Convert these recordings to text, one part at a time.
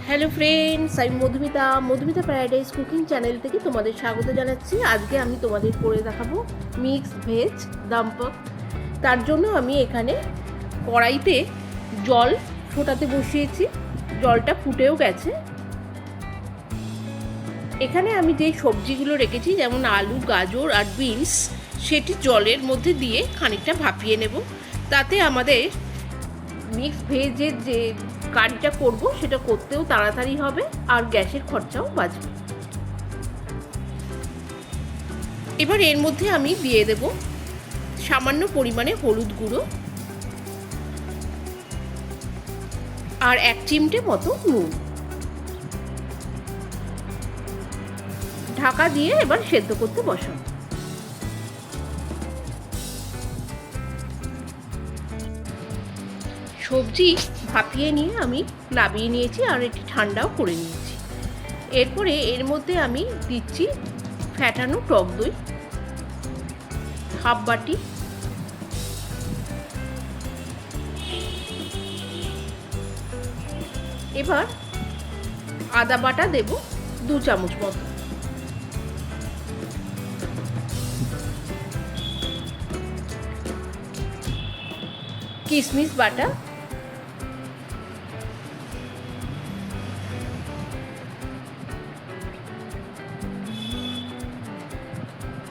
Hello friends, আমি Madhumita paradise cooking channel থেকে তোমাদের স্বাগত জানাচ্ছি। আজকে আমি তোমাদের করে দেখাবো মিক্সড ভেজ দাম্পক। তার জন্য আমি এখানে কড়াইতে জল ফোটাতে বসিয়েছি, জলটা ফুটেও গেছে। এখানে আমি যে সবজিগুলো রেখেছি যেমন আলু, গাজর আর বিনস, সেটি জলের মধ্যে দিয়ে খানিকটা ভাপিয়ে নেব। তাতে আমাদের মিক্সড ভেজের যে কারিটা করব সেটা করতেও তাড়াতাড়ি হবে আর গ্যাসের খরচাও বাঁচবে। এবার এর মধ্যে আমি দিয়ে দেব সামান্য পরিমাণে হলুদ গুঁড়ো আর 1 চিমটে মতো নুন। ঢাকা দিয়ে এবার সেদ্ধ করতে বসাবো। সবজি ভাপিয়ে নিয়ে আমি নামিয়ে নিয়েছি আর এটি ঠান্ডাও করে নিয়েছি। এরপরে এর মধ্যে আমি দিচ্ছি ফ্যাটানো টক দই হাফ বাটি, এবার আদা বাটা দেব 2 চামচ মতো, কিশমিশ বাটা,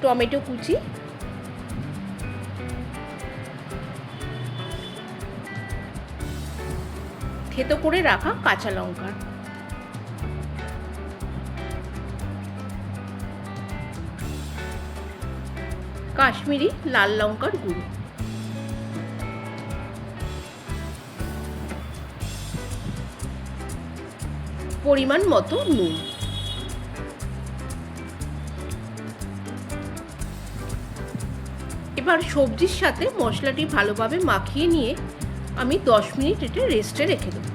টমেটো কুচি, থেতো করে রাখা কাঁচা লঙ্কা, কাশ্মীরি লাল লঙ্কার গুঁড়ো, পরিমাণ মতো নুন। এবার সবজির সাথে মশলাটি ভালোভাবে মাখিয়ে নিয়ে আমি 10 মিনিট এটা রেস্টে রেখে দেব।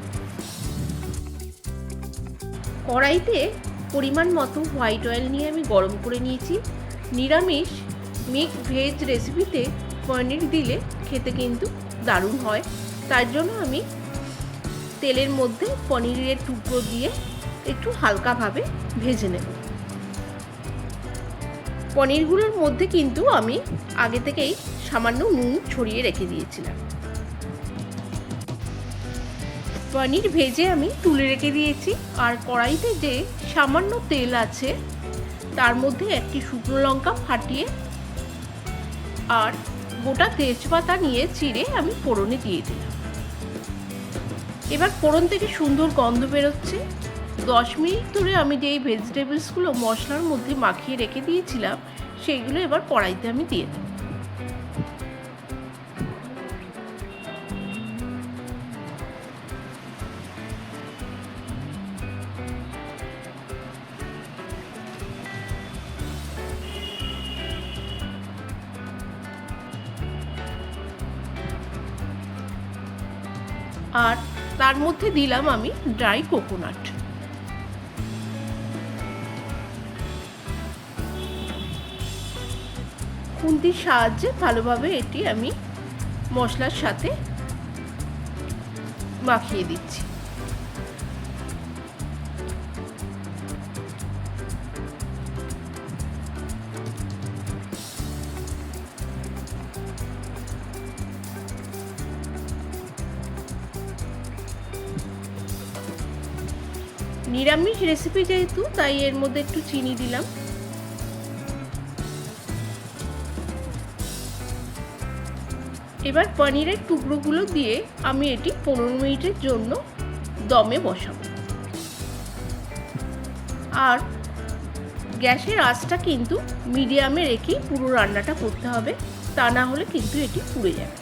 কড়াইতে পরিমাণ মতো হোয়াইট অয়েল নিয়ে আমি গরম করে নিয়েছি। নিরামিষ মিক্সড ভেজ রেসিপিতে পনির দিলে খেতে কিন্তু দারুণ হয়। তার জন্য আমি তেলের মধ্যে পনিরের টুকরো দিয়ে একটু হালকাভাবে ভেজে নেব। পনিরগুলোর মধ্যে কিন্তু আমি আগে থেকেই সামান্য নুন ছড়িয়ে রেখে দিয়েছিলাম। পনির ভেজে আমি তুলে রেখে দিয়েছি আর কড়াইতে যে সামান্য তেল আছে তার মধ্যে একটি শুকনো লঙ্কা ফাটিয়ে আর গোটা তেজপাতা নিয়ে চিড়ে আমি ফোড়নে দিয়ে দিলাম। এবার ফোড়ন থেকে সুন্দর গন্ধ বেরোচ্ছে। 10 মিনিট ধরে আমি যেই ভেজিটেবলসগুলো মশলার মধ্যে মাখিয়ে রেখে দিয়েছিলাম সেইগুলো এবার কড়াইতে আমি দিয়ে দেব। আর তার মধ্যে দিলাম আমি ড্রাই কোকোনাট। খুন্তির সাহায্যে ভালোভাবে এটি আমি মশলার সাথে মাখিয়ে দিচ্ছি। নিরামিষ রেসিপি যেহেতু তাই এর মধ্যে একটু চিনি দিলাম। এবার পনিরের টুকরোগুলো দিয়ে আমি এটি 15 মিনিটের জন্য দমে বসাবো। আর গ্যাসের আঁচটা কিন্তু মিডিয়ামে রেখেই পুরো রান্নাটা করতে হবে, তা না হলে কিন্তু এটি পুড়ে যাবে।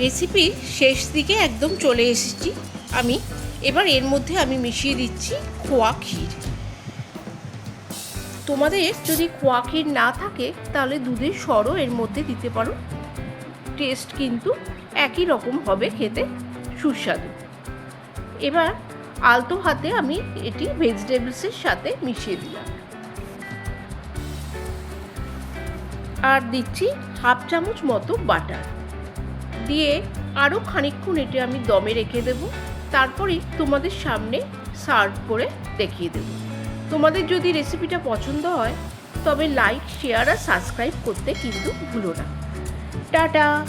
রেসিপি শেষ দিকে একদম চলে এসেছি আমি। এবার এর মধ্যে আমি মিশিয়ে দিচ্ছি খোয়া ক্ষীর। তোমাদের যদি খোয়া ক্ষীর না থাকে তাহলে দুধের সরও এর মধ্যে দিতে পারো, টেস্ট কিন্তু একই রকম হবে, খেতে সুস্বাদু। এবার আলতো হাতে আমি এটি ভেজিটেবলসের সাথে মিশিয়ে দিলাম। আর দিচ্ছি হাফ চামচ মতো বাটার দিয়ে আরও খানিকক্ষণ এটি আমি দমে রেখে দেব। তারপরেই তোমাদের সামনে সার্ভ করে দেখিয়ে দেব। তোমাদের যদি রেসিপিটা পছন্দ হয় তবে লাইক, শেয়ার আর সাবস্ক্রাইব করতে কিন্তু ভুলো না। টাটা।